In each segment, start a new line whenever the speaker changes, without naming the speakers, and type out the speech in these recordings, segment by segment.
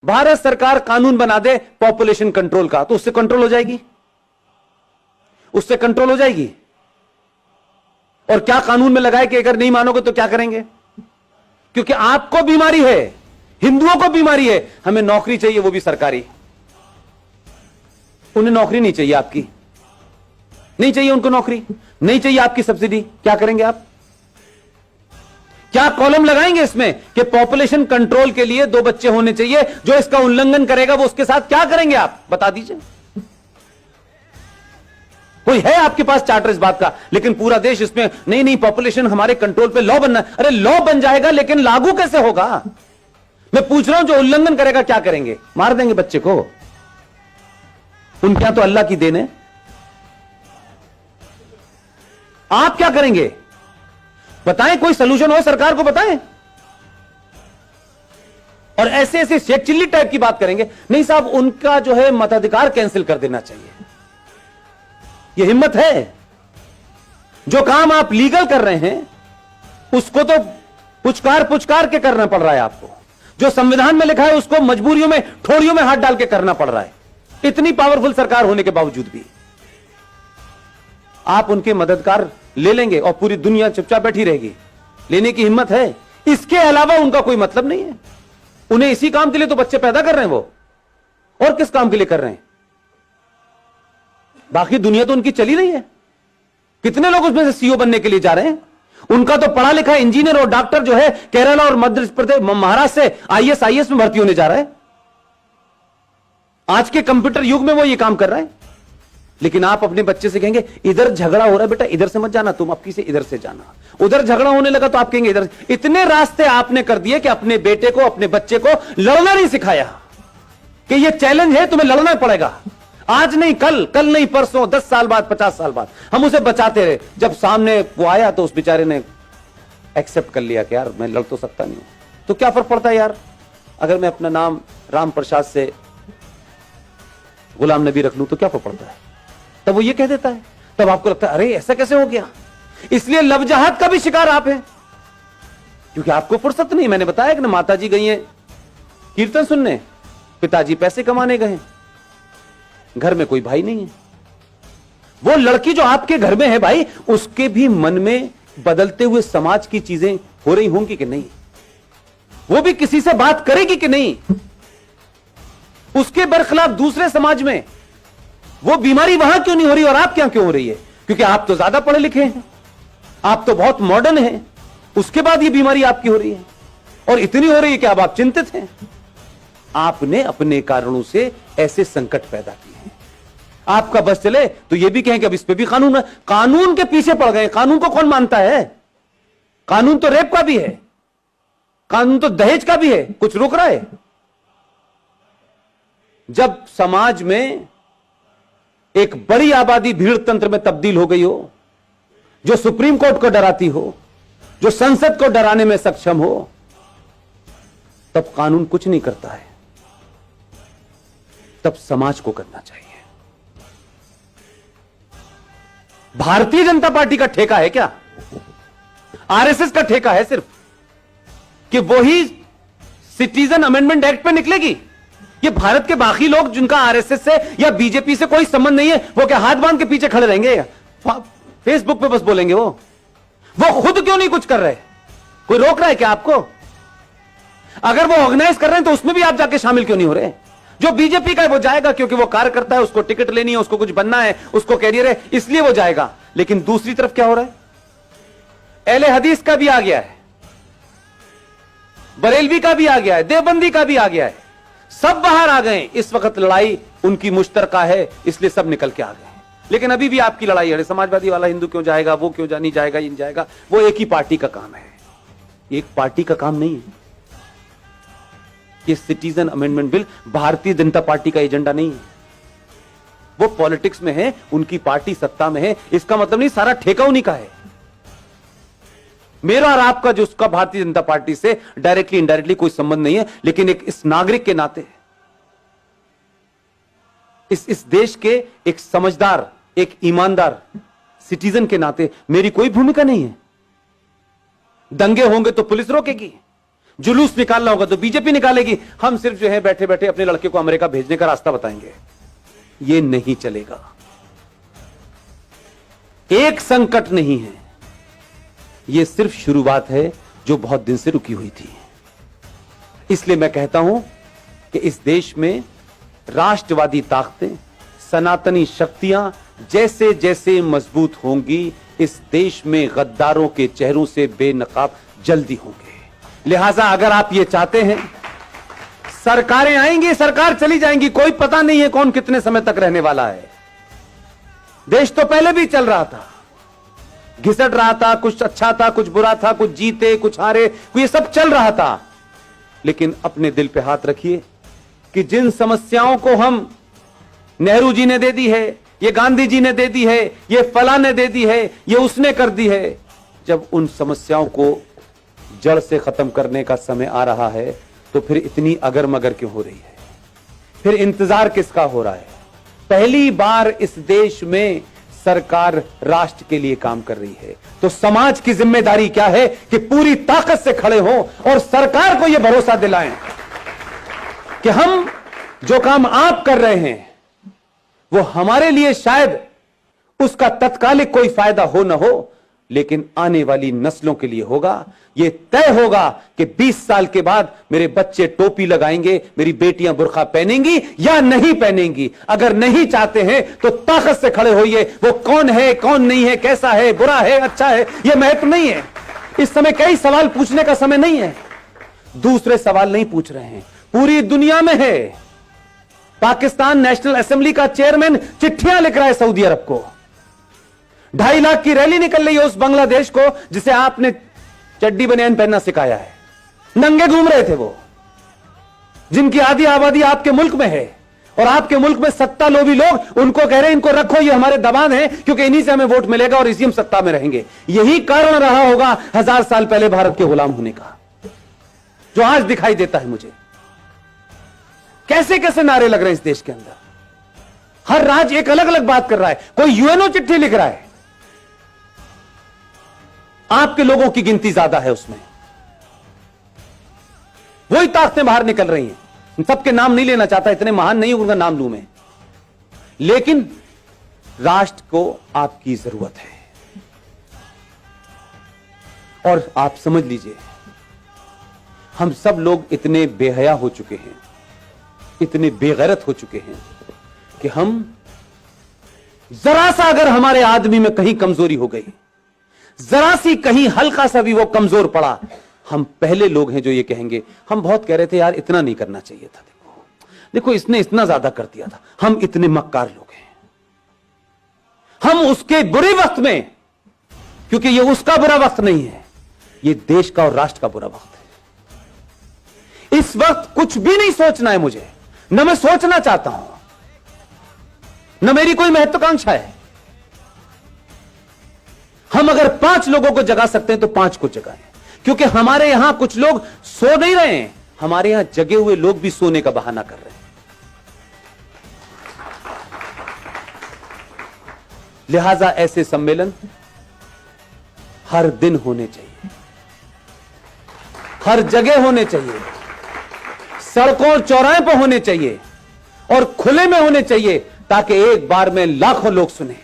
भारत सरकार कानून बना दे पॉपुलेशन कंट्रोल का, तो उससे कंट्रोल हो जाएगी, उससे कंट्रोल हो जाएगी। और क्या कानून में लगाए कि अगर नहीं मानोगे तो क्या करेंगे? क्योंकि आपको बीमारी है, हिंदुओं को बीमारी है, हमें नौकरी चाहिए, वो भी सरकारी। उन्हें नौकरी नहीं चाहिए, आपकी नहीं चाहिए, उनको नौकरी नहीं चाहिए, आपकी सब्सिडी। क्या करेंगे आप? क्या कॉलम लगाएंगे इसमें कि पॉपुलेशन कंट्रोल के लिए 2 बच्चे होने चाहिए, जो इसका उल्लंघन करेगा वो उसके साथ क्या करेंगे आप? बता दीजिए। कोई है आपके पास चार्टर इस बात का? लेकिन पूरा देश इसमें नहीं नहीं, पॉपुलेशन हमारे कंट्रोल पे लॉ बनना। अरे लॉ बन जाएगा, लेकिन लागू कैसे होगा? मैं पूछ रहा हूं, जो उल्लंघन करेगा क्या करेंगे? मार देंगे बच्चे को? उनके यहां तो अल्लाह की देन है। आप क्या करेंगे? बताएं, कोई सलूशन हो सरकार को बताएं। और ऐसे ऐसे शेख चिल्ली टाइप की बात करेंगे, नहीं साहब उनका जो है मताधिकार कैंसिल कर देना चाहिए। यह हिम्मत है? जो काम आप लीगल कर रहे हैं उसको तो पुचकार पुचकार के करना पड़ रहा है आपको। जो संविधान में लिखा है उसको मजबूरियों में, ठोड़ियों में हाथ डाल के करना पड़ रहा है, इतनी पावरफुल सरकार होने के बावजूद भी। आप उनके मददगार ले लेंगे और पूरी दुनिया चुपचाप बैठी रहेगी। लेने की हिम्मत है? इसके अलावा उनका कोई मतलब नहीं है। उन्हें इसी काम के लिए तो बच्चे पैदा कर रहे हैं वो, और किस काम के लिए कर रहे हैं? बाकी दुनिया तो उनकी चली रही है। कितने लोग उसमें से सीईओ बनने के लिए जा रहे हैं? उनका तो पढ़ा लिखा इंजीनियर और डॉक्टर जो है केरला और मध्य प्रदेश, महाराष्ट्र से आईएएस में भर्ती होने जा रहा है। आज के कंप्यूटर युग में वो ये काम कर रहा है। लेकिन आप अपने बच्चे से कहेंगे इधर झगड़ा हो रहा है बेटा, इधर से मत जाना, तुम अपनी से इधर से जाना। उधर झगड़ा होने लगा तो आप कहेंगे इधर। इतने रास्ते आपने कर दिए कि अपने बेटे को, अपने बच्चे को लड़ना नहीं सिखाया कि ये चैलेंज है, तुम्हें लड़ना पड़ेगा। आज नहीं कल, कल नहीं परसों, 10 साल बाद, 50 साल बाद हम उसे बचाते रहे। जब सामने वो आया तो उस बेचारे ने एक्सेप्ट कर लिया कि यार मैं लड़ तो सकता नहीं हूं। तो क्या फर्क पड़ता है यार, अगर मैं अपना नाम राम प्रसाद से गुलाम नबी रख लूं तो क्या फर्क पड़ता है? तब वो ये कह देता है, तब आपको लगता है अरे ऐसा कैसे हो गया। इसलिए लवजहाद का भी शिकार आप हैं, क्योंकि आपको फुर्सत नहीं। मैंने बताया कि ना, माताजी गई हैं कीर्तन सुनने, पिताजी पैसे कमाने गए, घर में कोई भाई नहीं है। वो लड़की जो आपके घर में है भाई, उसके भी मन में बदलते हुए समाज की चीजें हो रही होंगी कि नहीं? वो भी किसी से बात करेगी कि नहीं? उसके बरखिलाफ दूसरे समाज में वो बीमारी वहां क्यों नहीं हो रही और आप क्या क्यों हो रही है? क्योंकि आप तो ज्यादा पढ़े लिखे हैं, आप तो बहुत मॉडर्न हैं, उसके बाद ये बीमारी आपकी हो रही है। और इतनी हो रही है कि अब आप चिंतित हैं। आपने अपने कारणों से ऐसे संकट पैदा किए हैं। आपका बस चले तो ये भी कहें कि अब इस पे भी कानून है। कानून के पीछे पड़ गए। कानून को कौन मानता है? कानून तो रेप का भी है, कानून तो दहेज का भी है। कुछ रोक रहा है? जब समाज में एक बड़ी आबादी भीड़ तंत्र में तब्दील हो गई हो, जो सुप्रीम कोर्ट को डराती हो, जो संसद को डराने में सक्षम हो, तब कानून कुछ नहीं करता है, तब समाज को करना चाहिए। भारतीय जनता पार्टी का ठेका है क्या? आरएसएस का ठेका है सिर्फ कि वही सिटीजन अमेंडमेंट एक्ट पे निकलेगी? ये भारत के बाकी लोग जिनका आरएसएस से या बीजेपी से कोई संबंध नहीं है, वो क्या हाथ बांध के पीछे खड़े रहेंगे? फेसबुक पे बस बोलेंगे वो खुद क्यों नहीं कुछ कर रहे? कोई रोक रहा है क्या आपको? अगर वो ऑर्गेनाइज कर रहे हैं तो उसमें भी आप जाके शामिल क्यों नहीं हो रहे? जो बीजेपी का है वो जाएगा क्योंकि वो कार्यकर्ता है, उसको टिकट लेनी है, उसको कुछ बनना है, उसको कैरियर है, इसलिए वो जाएगा। लेकिन दूसरी तरफ क्या हो रहा है? अहले हदीस का भी आ गया है, बरेलवी का भी आ गया है, देवबंदी का भी आ गया है, सब बाहर आ गए। इस वक्त लड़ाई उनकी मुश्तरका है, इसलिए सब निकल के आ गए। लेकिन अभी भी आपकी लड़ाई है, समाजवादी वाला हिंदू क्यों जाएगा, वो क्यों नहीं जाएगा, ये नहीं जाएगा। वो एक ही पार्टी का काम है, एक पार्टी का काम नहीं है। ये citizen amendment bill Bharatiya Janata party का एजेंडा नहीं है। वो पॉलिटिक्स में है, उनकी पार्टी सत्ता में है, इसका मतलब नहीं सारा ठेका उन्हीं का है। मेरा और आपका जो उसका भारतीय जनता पार्टी से डायरेक्टली इनडायरेक्टली कोई संबंध नहीं है, लेकिन एक इस नागरिक के नाते, इस देश के एक समझदार, एक ईमानदार सिटीजन के नाते मेरी कोई भूमिका नहीं है। दंगे होंगे तो पुलिस रोकेगी, जुलूस निकालना होगा तो बीजेपी निकालेगी, हम सिर्फ जो है बैठे बैठे अपने लड़के को अमेरिका भेजने का रास्ता बताएंगे। ये नहीं चलेगा। एक संकट नहीं है, यह सिर्फ शुरुआत है जो बहुत दिन से रुकी हुई थी। इसलिए मैं कहता हूं कि इस देश में राष्ट्रवादी ताकतें, सनातनी शक्तियां जैसे जैसे मजबूत होंगी, इस देश में गद्दारों के चेहरों से बेनकाब जल्दी होंगे। लिहाजा अगर आप ये चाहते हैं, सरकारें आएंगी, सरकार चली जाएंगी, कोई पता नहीं है कौन कितने समय तक रहने वाला है। देश तो पहले भी चल रहा था, घिसट रहा था, कुछ अच्छा था, कुछ बुरा था, कुछ जीते कुछ हारे, ये सब चल रहा था। लेकिन अपने दिल पे हाथ रखिए कि जिन समस्याओं को हम नेहरू जी ने दे दी है, ये गांधी जी ने दे दी है, ये फला ने दे दी है, ये उसने कर दी है, जब उन समस्याओं को जड़ से खत्म करने का समय आ रहा है तो फिर इतनी अगर मगर क्यों हो रही है? फिर इंतजार किसका हो रहा है? पहली बार इस देश में सरकार राष्ट्र के लिए काम कर रही है, तो समाज की जिम्मेदारी क्या है कि पूरी ताकत से खड़े हों और सरकार को यह भरोसा दिलाएं कि हम जो काम आप कर रहे हैं वो हमारे लिए शायद उसका तत्कालिक कोई फायदा हो ना हो, लेकिन आने वाली नस्लों के लिए होगा। यह तय होगा कि 20 साल के बाद मेरे बच्चे टोपी लगाएंगे, मेरी बेटियां बुर्का पहनेंगी या नहीं पहनेंगी। अगर नहीं चाहते हैं तो ताकत से खड़े होइए। वो कौन है, कौन नहीं है, कैसा है, बुरा है, अच्छा है, यह महत्व नहीं है। इस समय कई सवाल पूछने का समय नहीं है, दूसरे सवाल नहीं पूछ रहे हैं। पूरी दुनिया में है, पाकिस्तान नेशनल असेंबली का चेयरमैन चिट्ठियां लिख रहा है सऊदी अरब को। 2.5 लाख की रैली निकल रही है उस बांग्लादेश को जिसे आपने चड्डी बनियान पहनना सिखाया है। नंगे घूम रहे थे वो, जिनकी आधी आबादी आपके मुल्क में है, और आपके मुल्क में सत्ता लोभी लोग उनको कह रहे हैं इनको रखो, ये हमारे दबान है, क्योंकि इन्हीं से हमें वोट मिलेगा और इसी हम सत्ता में रहेंगे। यही कारण रहा होगा 1000 साल पहले भारत के गुलाम होने का, जो आज दिखाई देता है मुझे। कैसे कैसे नारे लग रहे हैं इस देश के अंदर, हर राज्य एक अलग अलग बात कर रहा है, कोई यूएनओ चिट्ठी लिख रहा है। आपके लोगों की गिनती ज्यादा है उसमें, वही ताकतें बाहर निकल रही हैं। सबके नाम नहीं लेना चाहता, इतने महान नहीं उनका नाम लूं मैं, लेकिन राष्ट्र को आपकी जरूरत है। और आप समझ लीजिए, हम सब लोग इतने बेहया हो चुके हैं, इतने बेगैरत हो चुके हैं कि हम जरा सा अगर हमारे आदमी में कहीं कमजोरी हो गई, जरा सी कहीं हल्का सा भी वो कमजोर पड़ा, हम पहले लोग हैं जो ये कहेंगे। हम बहुत कह रहे थे यार इतना नहीं करना चाहिए था, देखो इसने इतना ज्यादा कर दिया था, हम इतने मक्कार लोग हैं। हम उसके बुरे वक्त में, क्योंकि ये उसका बुरा वक्त नहीं है, ये देश का और राष्ट्र का बुरा वक्त है। इस वक्त कुछ भी नहीं सोचना है मुझे, न मैं सोचना चाहता हूं, न मेरी कोई महत्वाकांक्षा है। हम अगर 5 लोगों को जगा सकते हैं तो 5 को जगाएं, क्योंकि हमारे यहां कुछ लोग सो नहीं रहे हैं, हमारे यहां जगे हुए लोग भी सोने का बहाना कर रहे हैं। लिहाजा ऐसे सम्मेलन हर दिन होने चाहिए, हर जगह होने चाहिए, सड़कों और चौराहे पर होने चाहिए और खुले में होने चाहिए, ताकि एक बार में लाखों लोग सुने।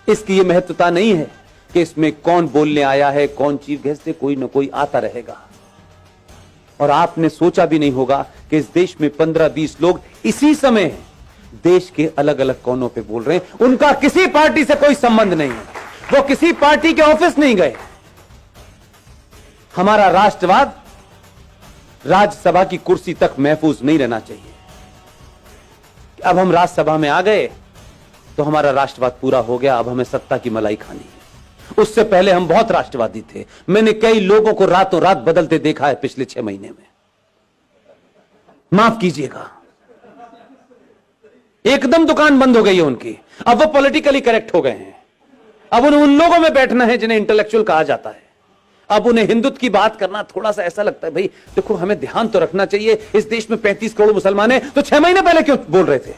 इसकी यह महत्वता नहीं है कि इसमें कौन बोलने आया है, कौन चीफ गेस्ट है, कोई ना कोई आता रहेगा। और आपने सोचा भी नहीं होगा कि इस देश में 15-20 लोग इसी समय देश के अलग अलग कोनों पे बोल रहे हैं, उनका किसी पार्टी से कोई संबंध नहीं है, वो किसी पार्टी के ऑफिस नहीं गए। हमारा राष्ट्रवाद राज्यसभा की कुर्सी तक महफूज नहीं रहना चाहिए। अब हम राज्यसभा में आ गए तो हमारा राष्ट्रवाद पूरा हो गया, अब हमें सत्ता की मलाई खानी है। उससे पहले हम बहुत राष्ट्रवादी थे। मैंने कई लोगों को रातों रात बदलते देखा है पिछले 6 महीने में, माफ कीजिएगा। एकदम दुकान बंद हो गई है उनकी, अब वो पॉलिटिकली करेक्ट हो गए हैं। अब उन्हें उन लोगों में बैठना है जिन्हें इंटेलेक्चुअल कहा जाता है। अब उन्हें हिंदुत्व की बात करना थोड़ा सा ऐसा लगता है, भाई देखो हमें ध्यान तो रखना चाहिए, इस देश में 35 करोड़ मुसलमान हैं, तो 6 महीने पहले क्यों बोल रहे थे?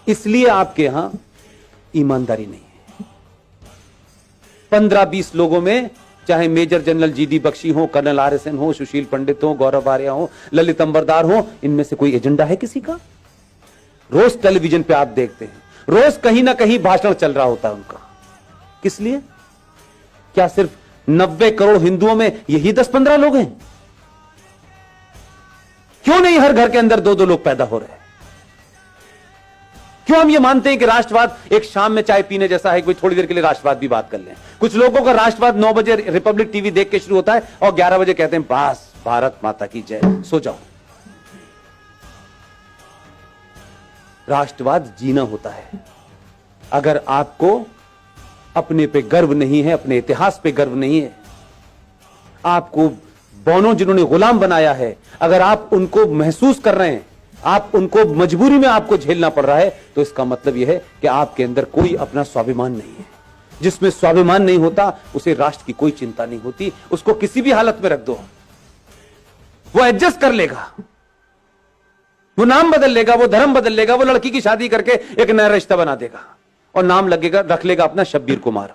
इसलिए आपके यहां ईमानदारी नहीं है। 15-20 लोगों में चाहे मेजर जनरल जीडी बख्शी हो, कर्नल RSN हो, सुशील पंडित हो, गौरव आर्या हो, ललित अंबरदार हो, इनमें से कोई एजेंडा है किसी का? रोज टेलीविजन पे आप देखते हैं, रोज कहीं ना कहीं भाषण चल रहा होता है उनका। किस लिए? क्या सिर्फ 90 करोड़ हिंदुओं में यही 10-15 लोग हैं? क्यों नहीं हर घर के अंदर 2-2 लोग पैदा हो रहे हैं? क्यों हम ये मानते हैं कि राष्ट्रवाद एक शाम में चाय पीने जैसा है, कोई थोड़ी देर के लिए राष्ट्रवाद भी बात कर लें? कुछ लोगों का राष्ट्रवाद 9 बजे रिपब्लिक टीवी देख के शुरू होता है और 11 बजे कहते हैं बस भारत माता की जय, सो जाओ। राष्ट्रवाद जीना होता है। अगर आपको अपने पे गर्व नहीं है, अपने इतिहास पे गर्व नहीं है, आपको बौनों जिन्होंने गुलाम बनाया है, अगर आप उनको महसूस कर रहे हैं, आप उनको मजबूरी में आपको झेलना पड़ रहा है, तो इसका मतलब यह है कि आपके अंदर कोई अपना स्वाभिमान नहीं है। जिसमें स्वाभिमान नहीं होता उसे राष्ट्र की कोई चिंता नहीं होती। उसको किसी भी हालत में रख दो, वो एडजस्ट कर लेगा, वो नाम बदल लेगा, वो धर्म बदल लेगा, वो लड़की की शादी करके एक नया रिश्ता बना देगा और नाम लगेगा, रख लेगा अपना शब्बीर कुमार।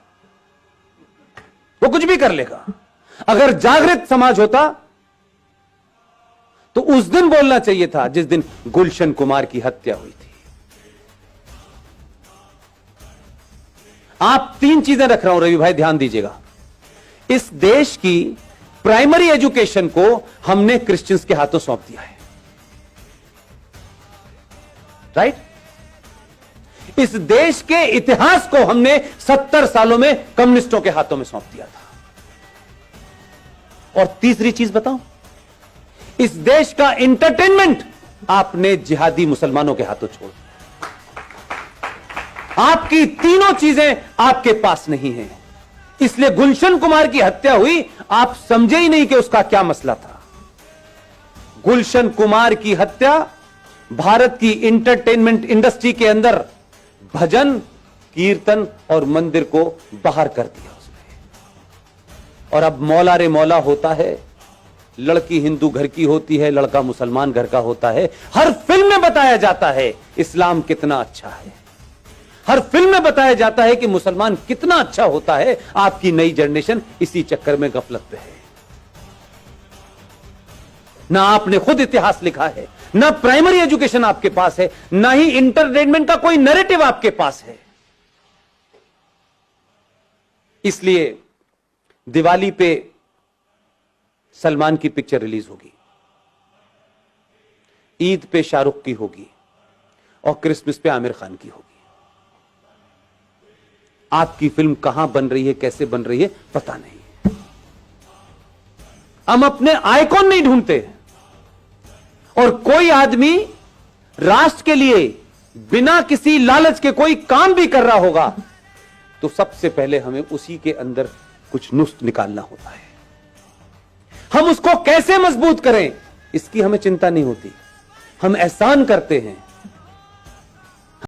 वो कुछ भी कर लेगा। अगर जागृत समाज होता तो उस दिन बोलना चाहिए था जिस दिन गुलशन कुमार की हत्या हुई थी। आप 3 चीजें रख रहा हूं रवि भाई, ध्यान दीजिएगा। इस देश की प्राइमरी एजुकेशन को हमने क्रिश्चियंस के हाथों सौंप दिया है, राइट? इस देश के इतिहास को हमने 70 सालों में कम्युनिस्टों के हाथों में सौंप दिया था। और तीसरी चीज बताऊं, इस देश का एंटरटेनमेंट आपने जिहादी मुसलमानों के हाथों छोड़ दिया। आपकी तीनों चीजें आपके पास नहीं है, इसलिए गुलशन कुमार की हत्या हुई। आप समझे ही नहीं कि उसका क्या मसला था। गुलशन कुमार की हत्या भारत की एंटरटेनमेंट इंडस्ट्री के अंदर भजन, कीर्तन और मंदिर को बाहर कर दिया उसने। और अब मौला रे मौला होता है, लड़की हिंदू घर की होती है, लड़का मुसलमान घर का होता है। हर फिल्म में बताया जाता है इस्लाम कितना अच्छा है, हर फिल्म में बताया जाता है कि मुसलमान कितना अच्छा होता है। आपकी नई जनरेशन इसी चक्कर में गफलत पे है। ना आपने खुद इतिहास लिखा है, ना प्राइमरी एजुकेशन आपके पास है, ना ही इंटरटेनमेंट का कोई नैरेटिव आपके पास है। इसलिए दिवाली पे सलमान की पिक्चर रिलीज होगी, ईद पे शाहरुख की होगी और क्रिसमस पे आमिर खान की होगी। आपकी फिल्म कहां बन रही है, कैसे बन रही है, पता नहीं। हम अपने आइकॉन नहीं ढूंढते। और कोई आदमी राष्ट्र के लिए बिना किसी लालच के कोई काम भी कर रहा होगा तो सबसे पहले हमें उसी के अंदर कुछ नुस्ख निकालना होता है। हम उसको कैसे मजबूत करें, इसकी हमें चिंता नहीं होती। हम एहसान करते हैं